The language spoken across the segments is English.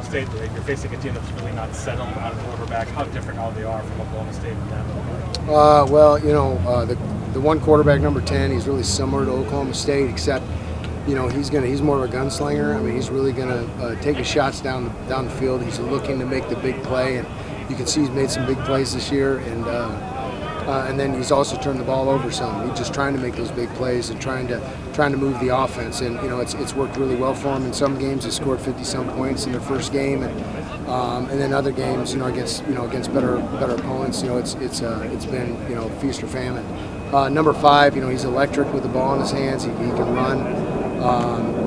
State, you're facing a team that's really not settled on a quarterback. How different are they from Oklahoma State and them? Well, the one quarterback, number 10, he's really similar to Oklahoma State, except he's more of a gunslinger. I mean, he's really gonna take his shots down the field. He's looking to make the big play, and you can see he's made some big plays this year. And then he's also turned the ball over some. He's just trying to make those big plays and trying to move the offense. And it's worked really well for him. In some games, he scored 50-some points in their first game, and then other games, against better opponents, it's been feast or famine. Number 5, he's electric with the ball in his hands. He can run.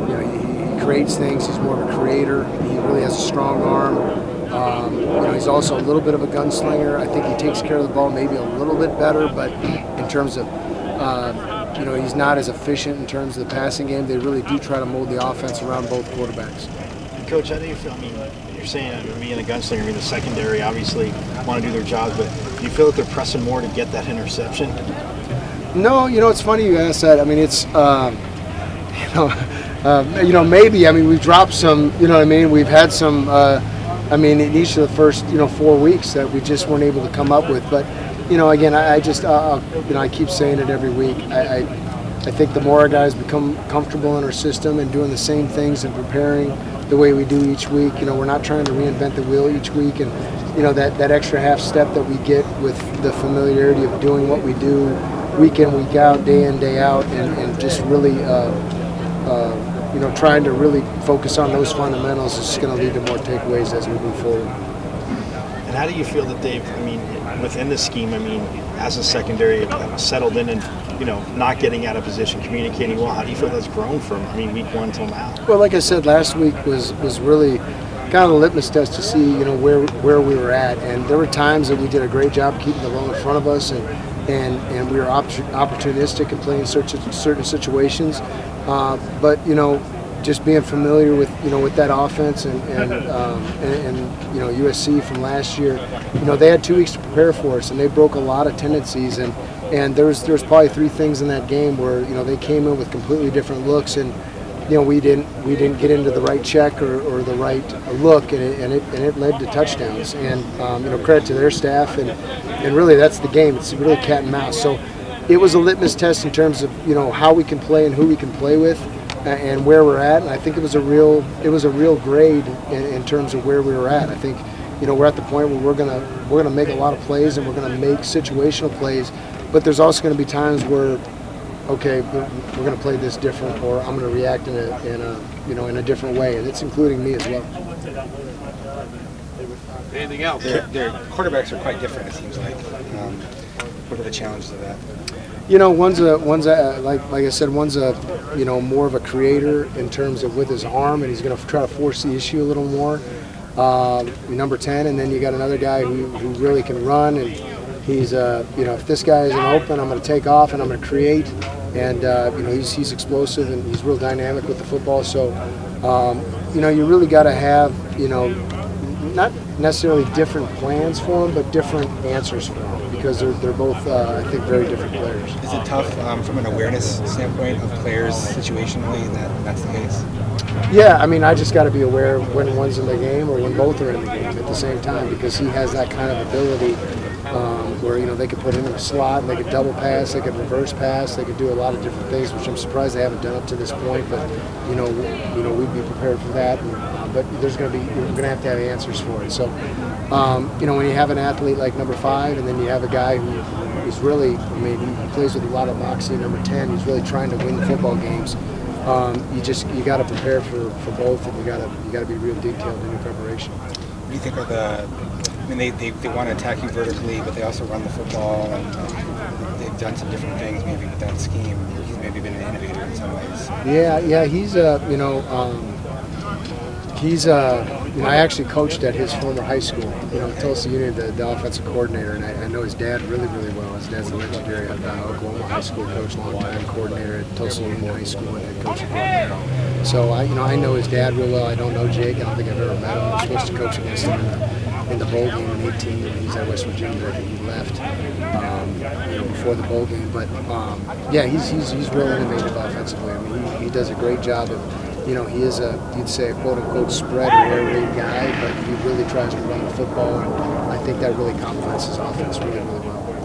He creates things. He's more of a creator. He really has a strong arm. He's also a little bit of a gunslinger. I think he takes care of the ball maybe a little bit better, but in terms of, he's not as efficient in terms of the passing game. They really do try to mold the offense around both quarterbacks. Coach, how do you feel? I mean, you're saying being a gunslinger, the secondary obviously want to do their jobs, but do you feel that they're pressing more to get that interception? No, it's funny you ask that. I mean, it's, maybe. I mean, we've dropped some, we've had some, in each of the first, 4 weeks that we just weren't able to come up with. But, again, I keep saying it every week. I think the more our guys become comfortable in our system and doing the same things and preparing the way we do each week, we're not trying to reinvent the wheel each week. And, that extra half step that we get with the familiarity of doing what we do week in, week out, day in, day out, and just really, trying to really focus on those fundamentals is going to lead to more takeaways as we move forward. And how do you feel that they've, within the scheme, as a secondary, settled in and, not getting out of position, communicating well? How do you feel that's grown from, week 1 till now? Well, like I said, last week was really kind of a litmus test to see, where we were at. And there were times that we did a great job keeping the ball in front of us, and we were opportunistic in playing certain situations. But just being familiar with with that offense and USC from last year, they had 2 weeks to prepare for us, and they broke a lot of tendencies. And there's probably 3 things in that game where they came in with completely different looks, and we didn't get into the right check or the right look, and it led to touchdowns. And credit to their staff, and really that's the game. It's really cat and mouse. So it was a litmus test in terms of how we can play and who we can play with, and where we're at. And I think it was a real grade in terms of where we were at. I think we're at the point where we're gonna make a lot of plays, and we're gonna make situational plays, but there's also going to be times where, okay, we're going to play this different, or I'm going to react in a different way, and it's including me as well. Anything else? Their quarterbacks are quite different, it seems like. What are the challenges of that? One's like I said, one's more of a creator in terms of with his arm, and he's going to try to force the issue a little more. Number 10, and then you got another guy who really can run, and he's if this guy isn't open, I'm going to take off and I'm going to create. And he's explosive, and he's real dynamic with the football. So you really got to have not necessarily different plans for him, but different answers for him, because they're both I think very different players. Is it tough from an awareness standpoint of players situationally that's the case? Yeah, I just got to be aware when one's in the game or when both are in the game at the same time, because he has that kind of ability where they could put him in a slot, they could double pass, they could reverse pass, they could do a lot of different things, which I'm surprised they haven't done up to this point. But we'd be prepared for that. But you're going to have to have answers for it. So when you have an athlete like number 5, and then you have a guy who's really, he plays with a lot of moxie. Number 10, he's really trying to win the football games. You got to prepare for both, and you got to be real detailed in your preparation. What do you think are they want to attack you vertically, but they also run the football, and they've done some different things maybe with that scheme. He's maybe been an innovator in some ways. Yeah, I actually coached at his former high school, Tulsa Union, the offensive coordinator, and I know his dad really, really well. His dad's a legendary Oklahoma high school coach, long-time coordinator at Tulsa Union High School, and head coach at Romero. So I know his dad real well. I don't know Jake. I don't think I've ever met him. I'm supposed to coach against him in the bowl game in 18, and he's at West Virginia. I think he left before the bowl game. But yeah, he's real innovative offensively. He does a great job of you know, he is you'd say a quote-unquote spread or air raid guy, but he really tries to run the football, and I think that really complements his offense really, really well.